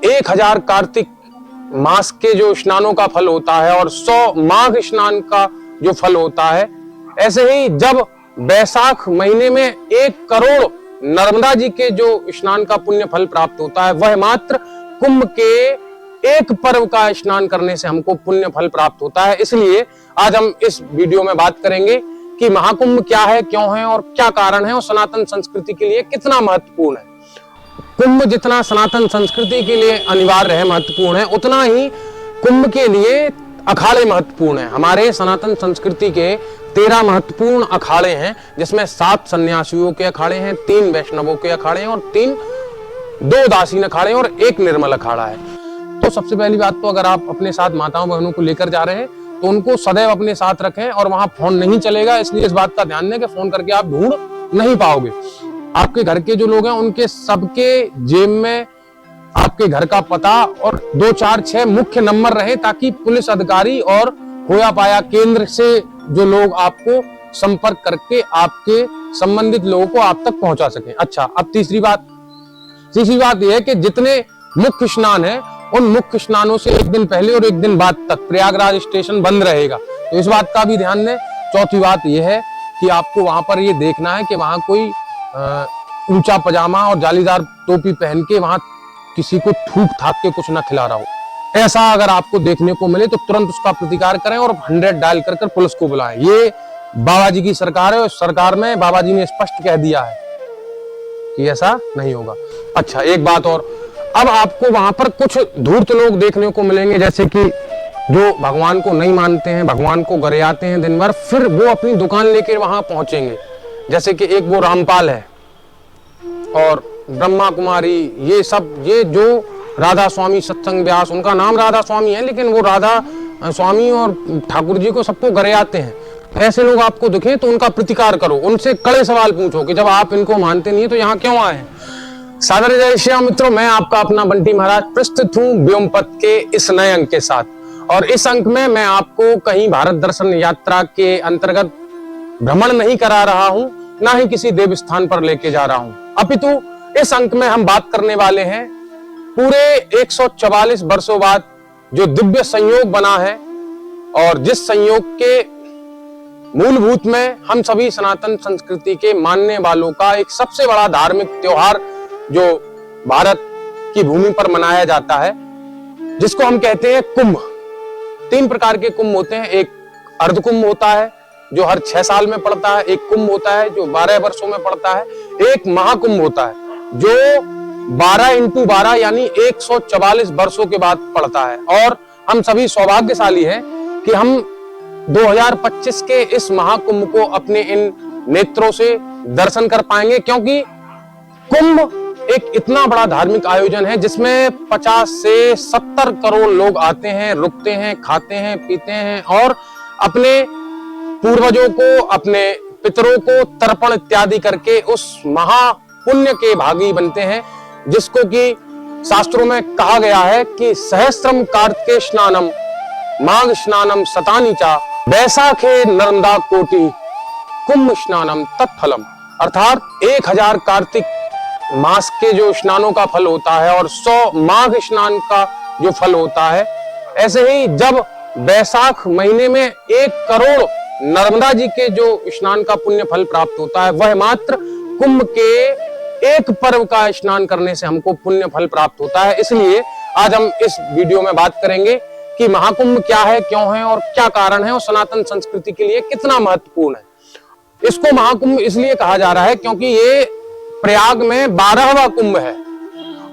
1000 कार्तिक मास के जो स्नानों का फल होता है और 100 माघ स्नान का जो फल होता है, ऐसे ही जब बैसाख महीने में 1 करोड़ नर्मदा जी के जो स्नान का पुण्य फल प्राप्त होता है, वह मात्र कुंभ के एक पर्व का स्नान करने से हमको पुण्य फल प्राप्त होता है। इसलिए आज हम इस वीडियो में बात करेंगे कि महाकुंभ क्या है, क्यों है और क्या कारण है और सनातन संस्कृति के लिए कितना महत्वपूर्ण है। कुंभ जितना सनातन संस्कृति के लिए अनिवार्य है, महत्वपूर्ण है, उतना ही कुंभ के लिए अखाड़े महत्वपूर्ण है। हमारे सनातन संस्कृति के 13 महत्वपूर्ण अखाड़े हैं, जिसमें 7 सन्यासियों के अखाड़े हैं, 3 वैष्णवों के अखाड़े हैं और 2 उदासीन अखाड़े और 1 निर्मल अखाड़ा है। तो सबसे पहली बात तो अगर आप अपने साथ माताओं बहनों को लेकर जा रहे हैं तो उनको सदैव अपने साथ रखें और वहां फोन नहीं चलेगा, इसलिए इस बात का ध्यान दें कि फोन करके आप ढूंढ नहीं पाओगे। आपके घर के जो लोग हैं उनके सबके जेब में आपके घर का पता और 2 4 6 मुख्य नंबर रहे, ताकि पुलिस अधिकारी और खोया पाया केंद्र से जो लोग आपको संपर्क करके आपके संबंधित लोगों को आप तक पहुंचा सकें। अच्छा, अब तीसरी बात यह है कि जितने मुख्य स्नान है उन मुख्य स्नानों से एक दिन पहले और एक दिन बाद तक प्रयागराज स्टेशन बंद रहेगा, तो इस बात का भी ध्यान दें। चौथी बात यह है कि आपको वहां पर ये देखना है कि वहां कोई ऊंचा पजामा और जालीदार टोपी पहन के वहां किसी को थूक थाक के कुछ ना खिला रहा हो। ऐसा अगर आपको देखने को मिले तो तुरंत उसका प्रतिकार करें और 100 डायल कर पुलिस को बुलाएं। ये बाबा जी की सरकार है और सरकार में बाबा जी ने स्पष्ट कह दिया है कि ऐसा नहीं होगा। अच्छा, एक बात और, अब आपको वहां पर कुछ धूर्त लोग देखने को मिलेंगे, जैसे कि जो भगवान को नहीं मानते हैं, भगवान को गरियाते हैं दिन भर, फिर वो अपनी दुकान लेकर वहां पहुंचेंगे। जैसे कि एक वो रामपाल है और ब्रह्मा कुमारी, ये जो राधा स्वामी सत्संग व्यास, उनका नाम राधा स्वामी है, लेकिन वो राधा स्वामी और ठाकुर जी को सबको गरियाते हैं। ऐसे लोग आपको दिखे तो उनका प्रतिकार करो, उनसे कड़े सवाल पूछो कि जब आप इनको मानते नहीं है तो यहाँ क्यों आए हैं। सादर जय श्री राम मित्रों, मैं आपका अपना बंटी महाराज प्रस्तुत हूँ व्योमपथ के इस नए अंक के साथ। और इस अंक में मैं आपको कहीं भारत दर्शन यात्रा के अंतर्गत भ्रमण नहीं करा रहा हूँ, ना ही किसी देव स्थान पर लेके जा रहा हूँ, अपितु इस अंक में हम बात करने वाले हैं पूरे 144 वर्षों बाद जो दिव्य संयोग बना है और जिस संयोग के मूलभूत में हम सभी सनातन संस्कृति के मानने वालों का एक सबसे बड़ा धार्मिक त्योहार जो भारत की भूमि पर मनाया जाता है, जिसको हम कहते हैं कुंभ। 3 प्रकार के कुंभ होते हैं। एक अर्ध कुंभ होता है जो हर 6 साल में पड़ता है, एक कुंभ होता है जो 12 वर्षों में पड़ता है, एक महाकुंभ होता है जो 12 × 12 यानी 144 वर्षों के बाद पड़ता है। और हम सभी सौभाग्यशाली हैं कि हम 2025 के इस महाकुंभ को अपने इन नेत्रों से दर्शन कर पाएंगे, क्योंकि कुंभ एक इतना बड़ा धार्मिक आयोजन है जिसमें 50 से 70 करोड़ लोग आते हैं, रुकते हैं, खाते हैं, पीते हैं और अपने पूर्वजों को, अपने पितरों को तर्पण इत्यादि करके उस महापुण्य के भागी बनते हैं, जिसको कि शास्त्रों में कहा गया है कि सहस्त्रम कार्तिके स्नानम माघ स्नानम शतानि च बैसाखे नर्मदा कोटि कुंभ स्नानम तत्फलम। अर्थात 1000 कार्तिक मास के जो स्नानों का फल होता है और 100 माघ स्नान का जो फल होता है, ऐसे ही जब बैसाख महीने में 1 करोड़ नर्मदा जी के जो स्नान का पुण्य फल प्राप्त होता है, वह मात्र कुंभ के एक पर्व का स्नान करने से हमको पुण्य फल प्राप्त होता है। इसलिए आज हम इस वीडियो में बात करेंगे कि महाकुंभ क्या है, क्यों है और क्या कारण है और सनातन संस्कृति के लिए कितना महत्वपूर्ण है। इसको महाकुंभ इसलिए कहा जा रहा है क्योंकि ये प्रयाग में 12वां कुंभ है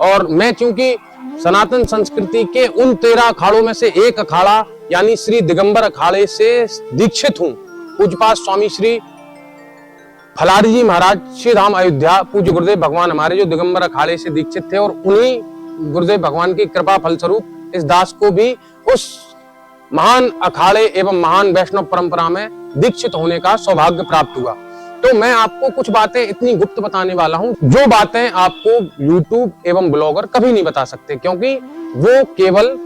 और मैं चूंकि सनातन संस्कृति के उन 13 अखाड़ों में से एक अखाड़ा यानी श्री दिगंबर अखाड़े से दीक्षित हूं। पूज्यपाद स्वामी श्री फलारी जी महाराज श्री धाम अयोध्या पूज्य गुरुदेव भगवान हमारे जो दिगंबर अखाड़े से दीक्षित थे और उन्हीं गुरुदेव भगवान की कृपा फलस्वरूप इस दास को भी उस महान अखाड़े एवं महान वैष्णव परंपरा में दीक्षित होने का सौभाग्य प्राप्त हुआ। तो मैं आपको कुछ बातें इतनी गुप्त बताने वाला हूं जो बातें आपको YouTube एवं ब्लॉगर कभी नहीं बता सकते, क्योंकि वो केवल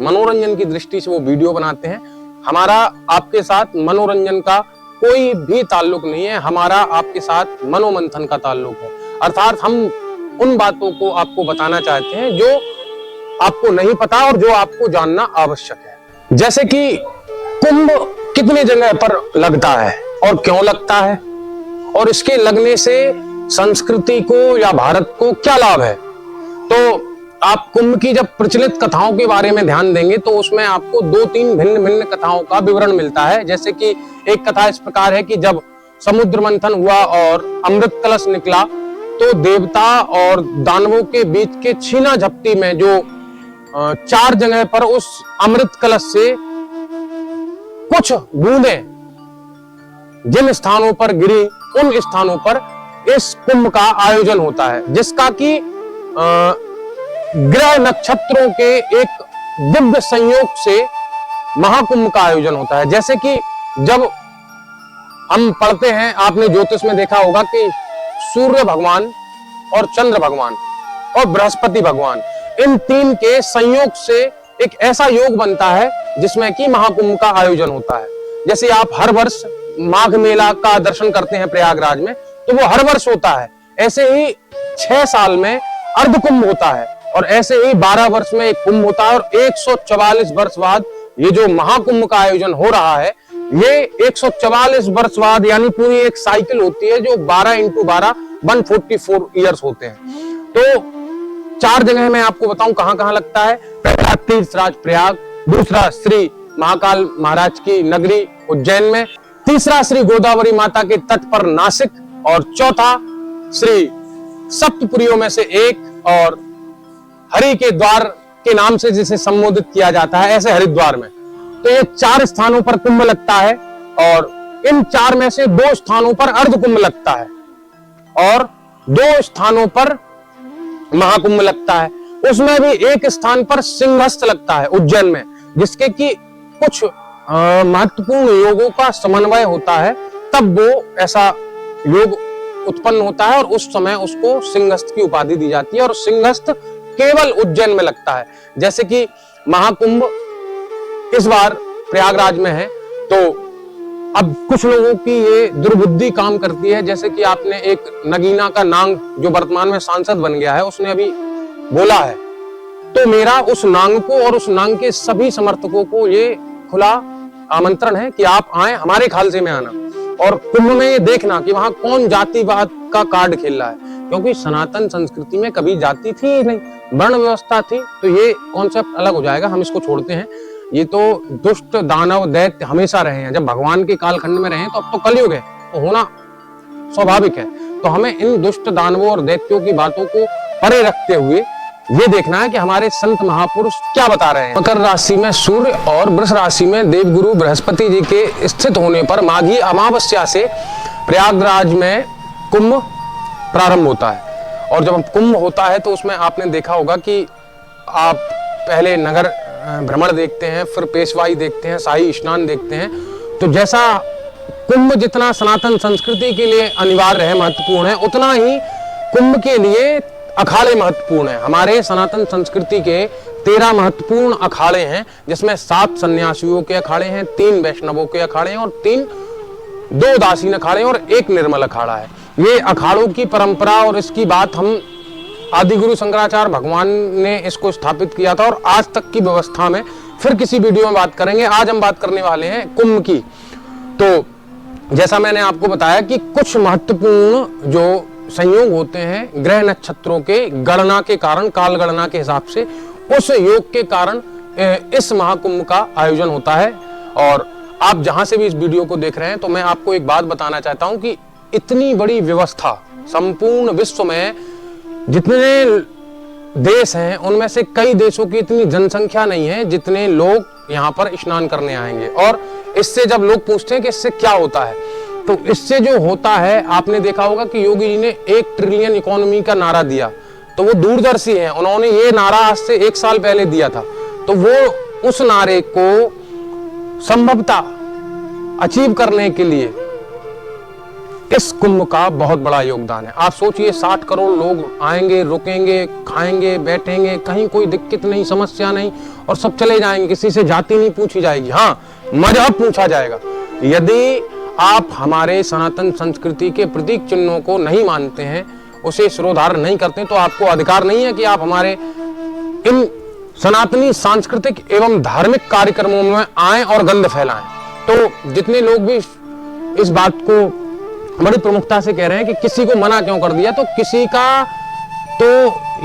मनोरंजन की दृष्टि से वो वीडियो बनाते हैं। हमारा आपके साथ मनोरंजन का कोई भी ताल्लुक नहीं है, हमारा आपके साथ मनोमंथन का ताल्लुक है। अर्थात हम उन बातों को आपको बताना चाहते हैं जो आपको नहीं पता और जो आपको जानना आवश्यक है। जैसे कि कुंभ कितनी जगह पर लगता है और क्यों लगता है, और इसके लगने से संस्कृति को या भारत को क्या लाभ है। तो आप कुंभ की जब प्रचलित कथाओं के बारे में ध्यान देंगे तो उसमें आपको 2-3 भिन्न भिन्न कथाओं का विवरण मिलता है। जैसे कि एक कथा इस प्रकार है कि जब समुद्र मंथन हुआ और अमृत कलश निकला तो देवता और दानवों के बीच के छीना झपटी में जो 4 जगह पर उस अमृत कलश से कुछ बूंदें जिन स्थानों पर गिरी उन स्थानों पर इस कुंभ का आयोजन होता है, जिसका कि ग्रह नक्षत्रों के एक दिव्य संयोग से महाकुंभ का आयोजन होता है। जैसे कि जब हम पढ़ते हैं, आपने ज्योतिष में देखा होगा कि सूर्य भगवान और चंद्र भगवान और बृहस्पति भगवान, इन 3 के संयोग से एक ऐसा योग बनता है जिसमें कि महाकुंभ का आयोजन होता है। जैसे आप हर वर्ष माघ मेला का दर्शन करते हैं प्रयागराज में, तो वो हर वर्ष होता है। ऐसे ही 6 साल में अर्ध कुंभ होता है और ऐसे ही 12 वर्ष में एक कुंभ होता है और 144 वर्ष बाद ये जो महाकुंभ का आयोजन हो रहा है, ये 144 वर्ष बाद यानी पूरी एक साइकिल होती है जो 12 × 12 144 ईयर्स होते हैं। तो 4 जगह मैं आपको बताऊं कहां कहां लगता है। पहला तीर्थराज प्रयाग, दूसरा श्री महाकाल महाराज की नगरी उज्जैन में, तीसरा श्री गोदावरी माता के तट पर नासिक, और चौथा श्री सप्तपुरियों में से एक और हरि के द्वार के नाम से जिसे संबोधित किया जाता है, ऐसे हरिद्वार में। तो ये 4 स्थानों पर कुंभ लगता है और इन 4 में से 2 स्थानों पर अर्ध कुंभ लगता है और 2 स्थानों पर महाकुंभ लगता है। उसमें भी एक स्थान पर सिंहस्थ लगता है उज्जैन में, जिसके कि कुछ महत्वपूर्ण योगों का समन्वय होता है, तब वो ऐसा योग उत्पन्न होता है और उस समय उसको सिंहस्थ की उपाधि दी जाती है और सिंहस्थ केवल उज्जैन में लगता है। जैसे कि महाकुंभ इस बार प्रयागराज में है, तो अब कुछ लोगों की ये दुर्बुद्धि काम करती है। जैसे कि आपने एक नगीना का नांग जो वर्तमान में सांसद बन गया है, उसने अभी बोला है, तो मेरा उस नांग को और उस नांग के सभी समर्थकों को ये खुला आमंत्रण है कि आप आए, हमारे खालसे में आना और कुंभ में ये देखना कि वहां कौन जातिवाद का कार्ड खेल रहा है, क्योंकि सनातन संस्कृति में कभी जाति थी ही नहीं, वर्ण व्यवस्था थी। तो ये कॉन्सेप्ट अलग हो जाएगा, हम इसको छोड़ते हैं। ये तो दुष्ट दानव दैत्य हमेशा रहे हैं, जब भगवान के कालखंड में रहे तो अब तो कलयुग है, तो होना स्वाभाविक है। तो हमें इन दुष्ट दानवों और दैत्यों की बातों को परे रखते हुए ये देखना है कि हमारे संत महापुरुष क्या बता रहे हैं। मकर राशि में सूर्य और वृष राशि में देवगुरु बृहस्पति जी के स्थित होने पर माघी अमावस्या से प्रयागराज में कुंभ प्रारंभ होता है। और जब कुंभ होता है तो उसमें आपने देखा होगा कि आप पहले नगर भ्रमण देखते हैं, फिर पेशवाई देखते हैं, शाही स्नान देखते हैं। तो जैसा कुंभ जितना सनातन संस्कृति के लिए अनिवार्य है, महत्वपूर्ण है, उतना ही कुंभ के लिए अखाड़े महत्वपूर्ण है। हमारे सनातन संस्कृति के 13 महत्वपूर्ण अखाड़े हैं, जिसमें 7 सन्यासियों के अखाड़े हैं, 3 वैष्णवों के अखाड़े हैं और 2 उदासीन अखाड़े और 1 निर्मल अखाड़ा है। ये अखाड़ों की परंपरा और इसकी बात हम आदिगुरु शंकराचार्य भगवान ने इसको स्थापित किया था और आज तक की व्यवस्था में फिर किसी वीडियो में बात करेंगे। आज हम बात करने वाले हैं कुंभ की। तो जैसा मैंने आपको बताया कि कुछ महत्वपूर्ण जो संयोग होते हैं ग्रह नक्षत्रों के गणना के कारण, काल गणना के हिसाब से, उस योग के कारण इस महाकुंभ का आयोजन होता है। और आप जहां से भी इस वीडियो को देख रहे हैं, तो मैं आपको एक बात बताना चाहता हूं कि इतनी बड़ी व्यवस्था संपूर्ण विश्व में जितने देश हैं उनमें से कई देशों की इतनी जनसंख्या नहीं है जितने लोग यहाँ पर स्नान करने आएंगे। और इससे जब लोग पूछते हैं कि इससे क्या होता है, तो इससे जो होता है, आपने देखा होगा कि योगी जी ने 1 ट्रिलियन इकोनॉमी का नारा दिया, तो वो दूरदर्शी हैं, उन्होंने ये नारा आज से 1 साल पहले दिया था। तो वो उस नारे को संभवतः अचीव करने के लिए इस कुंभ का बहुत बड़ा योगदान है। आप सोचिए 60 करोड़ लोग आएंगे, रुकेंगे, खाएंगे, बैठेंगे, कहीं कोई दिक्कत नहीं, समस्या नहीं, और सब चले जाएंगे। किसी से जाति नहीं पूछी जाएगी, हाँ मजहब पूछा जाएगा। यदि आप हमारे सनातन संस्कृति के प्रतीक चिन्हों को नहीं मानते हैं, उसे शिरोधार्य नहीं करते, तो आपको अधिकार नहीं है कि आप हमारे इन सनातनी सांस्कृतिक एवं धार्मिक कार्यक्रमों में आए और गंध फैलाएं। तो जितने लोग भी इस बात को बड़ी प्रमुखता से कह रहे हैं कि किसी को मना क्यों कर दिया, तो किसी का तो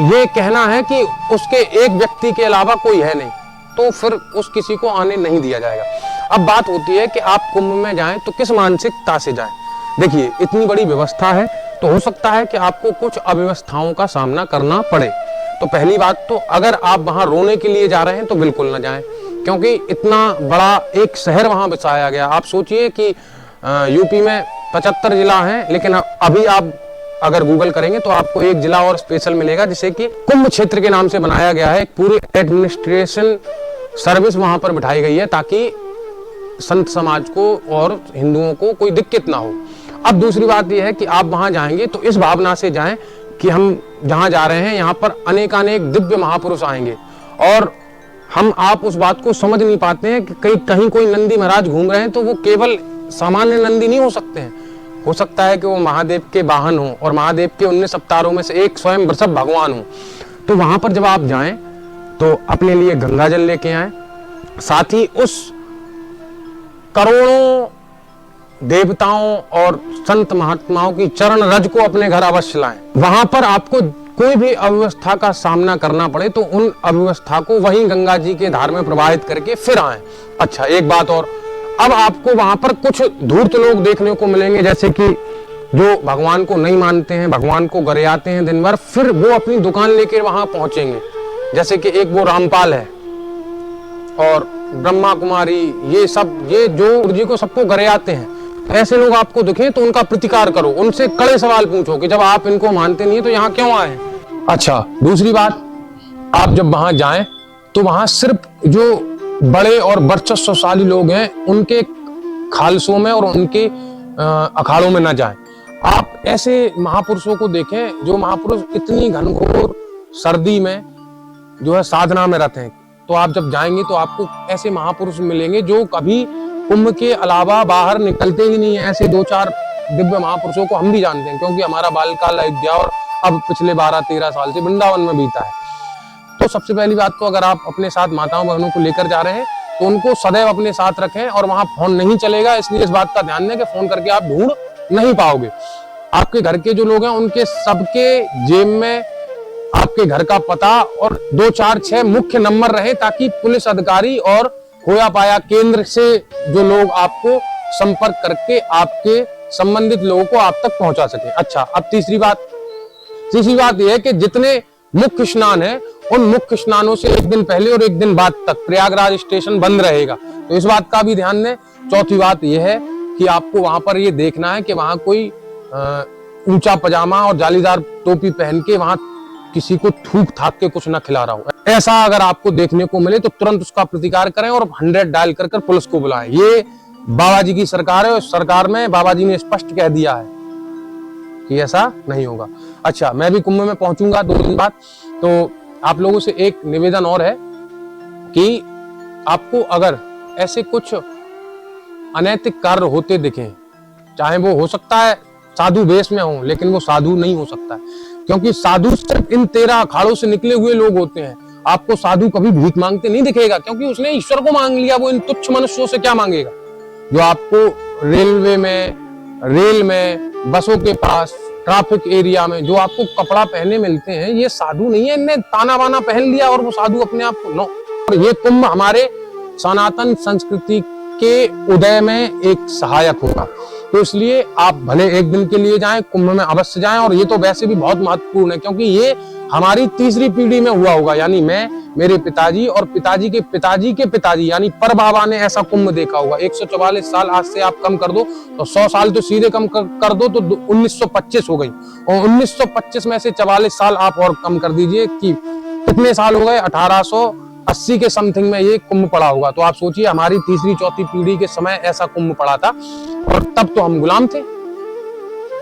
ये कहना है कि उसके एक व्यक्ति के अलावा कोई है नहीं, तो फिर उस किसी को आने नहीं दिया जाएगा। अब बात होती है कि आप कुंभ में जाएं तो किस मानसिकता से जाएं। देखिए, इतनी बड़ी व्यवस्था है तो हो सकता है कि आपको कुछ अव्यवस्थाओं का सामना करना पड़े। तो पहली बात तो अगर आप वहां रोने के लिए जा रहे हैं तो बिल्कुल ना जाएं, क्योंकि इतना बड़ा एक शहर वहां बसाया गया। आप सोचिए कि यूपी में 75 जिला हैं, लेकिन अभी आप अगर गूगल करेंगे तो आपको एक जिला और स्पेशल मिलेगा जिसे कि कुंभ क्षेत्र के नाम से बनाया गया है। पूरी एडमिनिस्ट्रेशन सर्विस वहां पर बिठाई गई है ताकि संत समाज को और हिंदुओं को कोई दिक्कत ना हो। अब दूसरी बात यह है कि आप वहां जाएंगे तो इस भावना से जाएं कि हम जहां जा रहे हैं यहाँ पर अनेकानेक दिव्य महापुरुष आएंगे, और आप उस बात को समझ नहीं पाते हैं कि कहीं कोई नंदी महाराज घूम रहे हैं तो वो केवल सामान्य नंदी नहीं हो सकते हैं। हो सकता है कि वो महादेव के वाहन हो और महादेव के 19 अवतारों में से एक स्वयं वृषभ भगवान हो। तो वहां पर जब आप जाएं तो अपने लिए गंगा जल लेके आएं, साथ ही उस करोड़ों देवताओं और संत महात्माओं की चरण रज को अपने घर अवश्य लाएं। वहां पर आपको कोई भी अव्यवस्था का सामना करना पड़े तो उन अव्यवस्था को वहीं गंगा जी के धार में प्रवाहित करके फिर आएं। अच्छा, एक बात और, अब आपको वहां पर कुछ धूर्त लोग देखने को मिलेंगे, जैसे कि जो भगवान को नहीं मानते हैं, भगवान को गरियाते हैं दिन भर, फिर वो अपनी दुकान लेकर वहां पहुंचेंगे। जैसे कि एक वो रामपाल है और ब्रह्मा कुमारी, ये जो जी को सबको गरियाते हैं, ऐसे लोग आपको दिखे तो उनका प्रतिकार करो, उनसे कड़े सवाल पूछो कि जब आप इनको मानते नहीं है तो यहाँ क्यों आए। अच्छा, दूसरी बात, आप जब वहां जाएं तो वहां सिर्फ जो बड़े और वर्चस्वशाली लोग हैं उनके खालसों में और उनके अखाड़ों में ना जाएं। आप ऐसे महापुरुषों को देखें जो महापुरुष इतनी घनघोर सर्दी में जो है साधना में रहते हैं। तो आप जब जाएंगे तो आपको ऐसे महापुरुष मिलेंगे जो कभी कुंभ के अलावा बाहर निकलते ही नहीं है। ऐसे 2-4 दिव्य महापुरुषों को हम भी जानते हैं, क्योंकि हमारा बालकाल अयोध्या और अब पिछले 12-13 साल से वृंदावन में बीता है। तो सबसे पहली बात तो अगर आप अपने साथ माताओं बहनों को लेकर जा रहे हैं तो उनको सदैव अपने साथ रखें, और वहां फोन नहीं चलेगा, इसलिए इस बात का ध्यान दें कि फोन करके आप ढूंढ नहीं पाओगे। आपके घर के जो लोग हैं उनके सबके जेब में आपके घर का पता और 2-4-6 मुख्य नंबर रहे, ताकि पुलिस अधिकारी और खोया पाया केंद्र से जो लोग आपको संपर्क करके आपके संबंधित लोगों को आप तक पहुंचा सके। अच्छा, अब तीसरी बात यह है कि जितने मुख्य स्नान है उन मुख्य स्नानों से एक दिन पहले और एक दिन बाद तक प्रयागराज स्टेशन बंद रहेगा, तो इस बात का भी ध्यान दें। चौथी बात यह है कि आपको वहां पर ये देखना है कि वहां कोई ऊंचा पजामा और जालीदार टोपी पहन के वहां किसी को थूक थाक के कुछ ना खिला रहा हो। ऐसा अगर आपको देखने को मिले तो तुरंत उसका प्रतिकार करें और 100 डायल कर पुलिस को बुलाएं। ये बाबा जी की सरकार है, उस सरकार में बाबा जी ने स्पष्ट कह दिया है कि ऐसा नहीं होगा। अच्छा, मैं भी कुंभ में पहुंचूंगा 2 दिन बाद, तो आप लोगों से एक निवेदन और है कि आपको अगर ऐसे कुछ अनैतिक कार्य होते दिखें, चाहे वो हो सकता है साधु वेश में हो, लेकिन वो साधु नहीं हो सकता है, क्योंकि साधु सिर्फ इन 13 अखाड़ों से निकले हुए लोग होते हैं। आपको साधु कभी भीख मांगते नहीं दिखेगा, क्योंकि उसने ईश्वर को मांग लिया, वो इन तुच्छ मनुष्यों से क्या मांगेगा। जो आपको रेल में बसों के पास ट्रैफिक एरिया में जो आपको कपड़ा पहने मिलते हैं, ये साधु नहीं है, इनने ताना बाना पहन लिया और वो साधु अपने आप को नो। और ये कुंभ हमारे सनातन संस्कृति के उदय में एक सहायक होगा, तो इसलिए आप भले एक दिन के लिए जाएं, कुंभ में अवश्य जाएं। और ये तो वैसे भी बहुत महत्वपूर्ण है, क्योंकि ये हमारी तीसरी पीढ़ी में हुआ होगा, यानी मैं, मेरे पिताजी और पिताजी के पिताजी के पिताजी यानी पर बाबा ने ऐसा कुंभ देखा होगा। 144 साल आज से आप कम कर दो तो 100 साल तो सीधे कम कर दो तो 1925 हो गई, और 1925 में से 44 साल आप और कम कर दीजिए कि कितने साल हो गए, 1880 के समथिंग में ये कुंभ पड़ा होगा। तो आप सोचिए हमारी तीसरी चौथी पीढ़ी के समय ऐसा कुंभ पड़ा था, और तब तो हम गुलाम थे,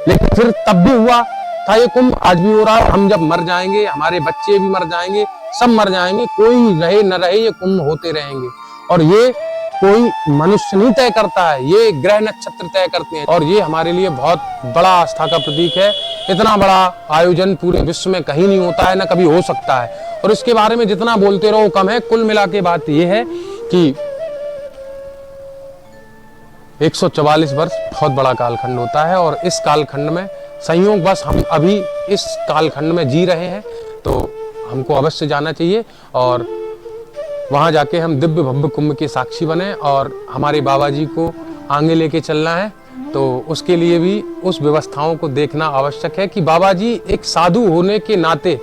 लेकिन फिर तब भी हुआ था ये कुंभ, आज भी हो रहा है। हम जब मर जाएंगे, हमारे बच्चे भी मर जाएंगे, सब मर जाएंगे, कोई रहे न रहे, ये कुंभ होते रहेंगे। और ये कोई मनुष्य नहीं तय करता है, ये ग्रह नक्षत्र तय करते हैं। और ये हमारे लिए बहुत बड़ा आस्था का प्रतीक है। इतना बड़ा आयोजन पूरे विश्व में कहीं नहीं होता है, ना कभी हो सकता है। और इसके बारे में जितना बोलते रहो कम है। कुल मिला के बात ये है कि 144 वर्ष बहुत बड़ा कालखंड होता है, और इस कालखंड में संयोगवश हम अभी इस कालखंड में जी रहे हैं, तो हमको अवश्य जाना चाहिए और वहाँ जाके हम दिव्य भव्य कुंभ के साक्षी बने और हमारे बाबा जी को आगे लेके चलना है। तो उसके लिए भी उस व्यवस्थाओं को देखना आवश्यक है कि बाबा जी एक साधु होने के नाते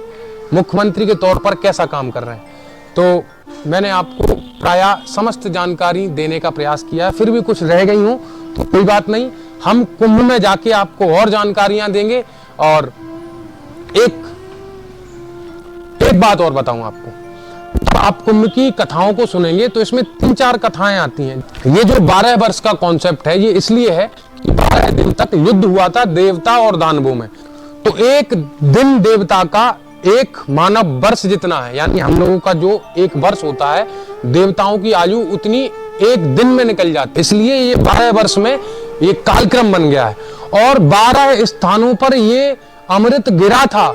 मुख्यमंत्री के तौर पर कैसा काम कर रहे हैं। तो मैंने आपको प्रायः समस्त जानकारी देने का प्रयास किया है, फिर भी कुछ रह गई हो तो कोई बात नहीं, हम कुंभ में जाके आपको और जानकारियां देंगे। और एक बात और बताऊं आपको, तो आप कुंभ की कथाओं को सुनेंगे तो इसमें 3-4 कथाएं आती हैं। ये जो 12 वर्ष का कॉन्सेप्ट है, ये इसलिए है कि 12 दिन तक युद्ध हुआ था देवता और दानवों में। तो एक दिन देवता का एक मानव वर्ष जितना है, यानी हम लोगों का जो एक वर्ष होता है, देवताओं की आयु उतनी एक दिन में निकल जाती है। इसलिए ये 12 वर्ष में ये कालक्रम बन गया है। और 12 स्थानों पर ये अमृत गिरा था।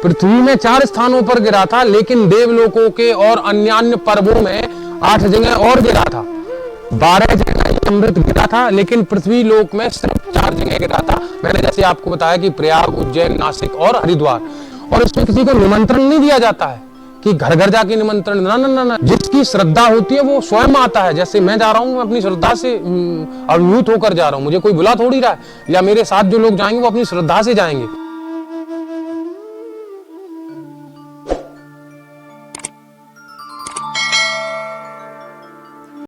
पृथ्वी में 4 स्थानों पर गिरा था, लेकिन देवलोकों के और अन्य पर्वों में 8 जगह और गिरा था। 12 जगह अमृत गिरा था, लेकिन पृथ्वी लोक में सिर्फ 4 जगह गिरा था। मैंने जैसे आपको बताया कि प्रयाग, उज्जैन, नासिक और हरिद्वार। और इसमें किसी को निमंत्रण नहीं दिया जाता है कि घर घर जाके निमंत्रण, ना ना ना ना, जिसकी श्रद्धा होती है वो स्वयं आता है। जैसे मैं जा रहा हूँ, अपनी श्रद्धा से अभिभूत होकर जा रहा हूँ, मुझे कोई बुला थोड़ी रहा है, या मेरे साथ जो लोग जाएंगे वो अपनी श्रद्धा से जाएंगे।